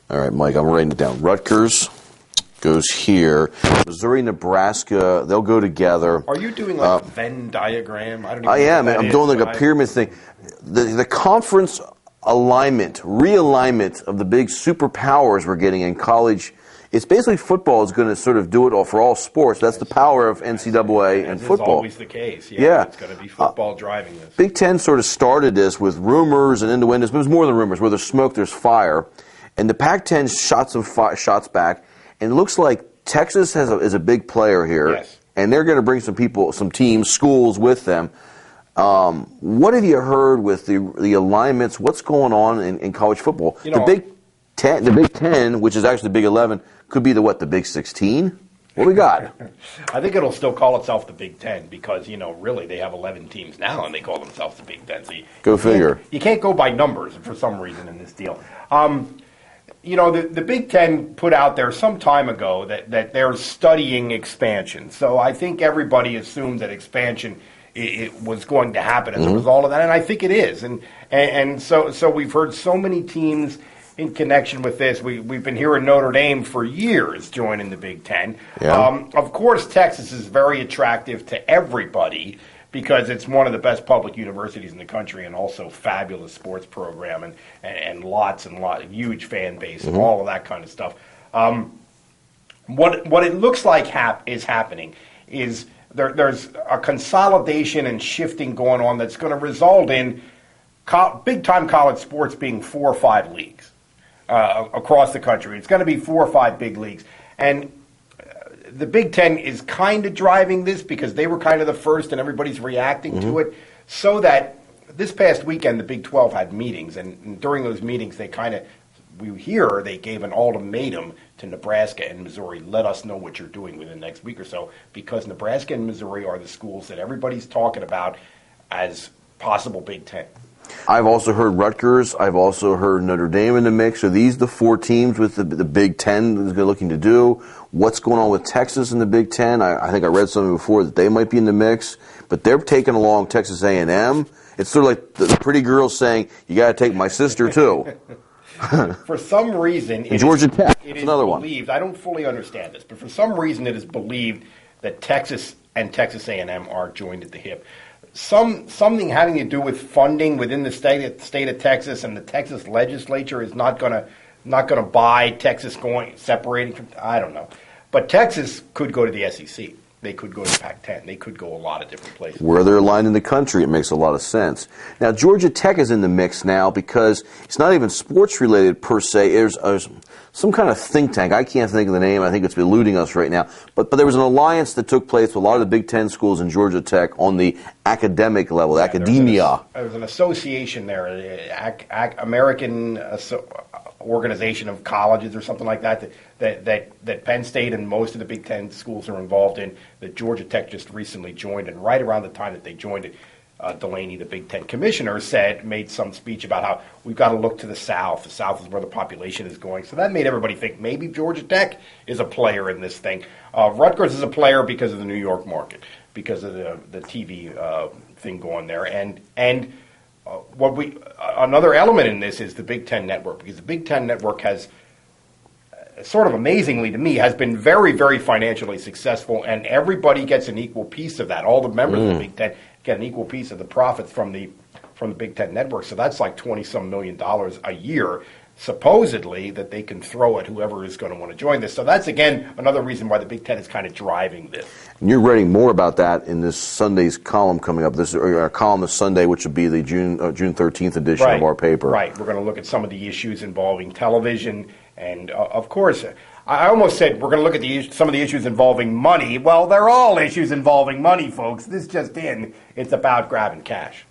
All right, Mike, I'm writing it down. Rutgers goes here. Missouri, Nebraska, they'll go together. Are you doing like a Venn diagram? I am. I'm doing like a pyramid thing. The conference alignment, realignment of the big superpowers we're getting in college. It's basically football is going to sort of do it all for all sports. That's the power of NCAA and football. That's always the case. Yeah. It's going to be football driving this. Big Ten sort of started this with rumors and innuendos. But it was more than rumors. Where there's smoke, there's fire. And the Pac-10 shot some shots back. And it looks like Texas is a big player here. Yes. And they're going to bring some people, some teams, schools with them. What have you heard with the alignments? What's going on in college football? The Big Ten, which is actually the Big 11, could be the Big 16? What we got? I think it'll still call itself the Big Ten because, really they have 11 teams now and they call themselves the Big Ten. So Go figure. You can't go by numbers for some reason in this deal. The Big Ten put out there some time ago that they're studying expansion. So I think everybody assumed that expansion it was going to happen as a result of that, and I think it is. And so we've heard so many teams in connection with this. We've been hearing Notre Dame for years joining the Big Ten. Yeah. Of course, Texas is very attractive to everybody because it's one of the best public universities in the country and also fabulous sports program and lots and lots, huge fan base and all of that kind of stuff. What it looks like is happening is there's a consolidation and shifting going on that's going to result in big-time college sports being 4 or 5 leagues across the country. It's going to be 4 or 5 big leagues. And the Big Ten is kind of driving this because they were kind of the first and everybody's reacting to it. So that this past weekend, the Big 12 had meetings. And during those meetings, they gave an ultimatum to Nebraska and Missouri. Let us know what you're doing within the next week or so because Nebraska and Missouri are the schools that everybody's talking about as possible Big Ten. I've also heard Rutgers. I've also heard Notre Dame in the mix. Are these the 4 teams with the Big Ten is looking to do? What's going on with Texas in the Big Ten? I think I read something before that they might be in the mix, but they're taking along Texas A&M. It's sort of like the pretty girls saying, you got to take my sister too. For some reason, Georgia Tech. It is another believed, I don't fully understand this, but for some reason it is believed that Texas and Texas A&M are joined at the hip. Something having to do with funding within the state of Texas, and the Texas legislature is not going to buy Texas separating from. I don't know, but Texas could go to the SEC. They could go to Pac-10. They could go a lot of different places. Where they're aligned in the country, it makes a lot of sense. Now, Georgia Tech is in the mix now because it's not even sports-related per se. There's some kind of think tank. I can't think of the name. I think it's eluding us right now. But there was an alliance that took place with a lot of the Big Ten schools in Georgia Tech on the academic level, academia. There was an association there, American Organization of Colleges or something like that Penn State and most of the Big Ten schools are involved in, that Georgia Tech just recently joined. And right around the time that they joined it, Delaney, the Big Ten commissioner, made some speech about how we've got to look to the South. The South is where the population is going. So that made everybody think maybe Georgia Tech is a player in this thing. Rutgers is a player because of the New York market, because of the TV thing going there. And another element in this is the Big Ten Network, because the Big Ten Network has, sort of amazingly to me, has been very, very financially successful, and everybody gets an equal piece of that. All the members of the Big Ten get an equal piece of the profits from the Big Ten Network. So that's like $20-some million a year, supposedly, that they can throw at whoever is going to want to join this. So that's, again, another reason why the Big Ten is kind of driving this. And you're writing more about that in this Sunday's column coming up. This is our column this Sunday, which will be the June 13th edition of our paper. Right. We're going to look at some of the issues involving television. And, of course, I almost said we're going to look at some of the issues involving money. Well, they're all issues involving money, folks. This just in. It's about grabbing cash.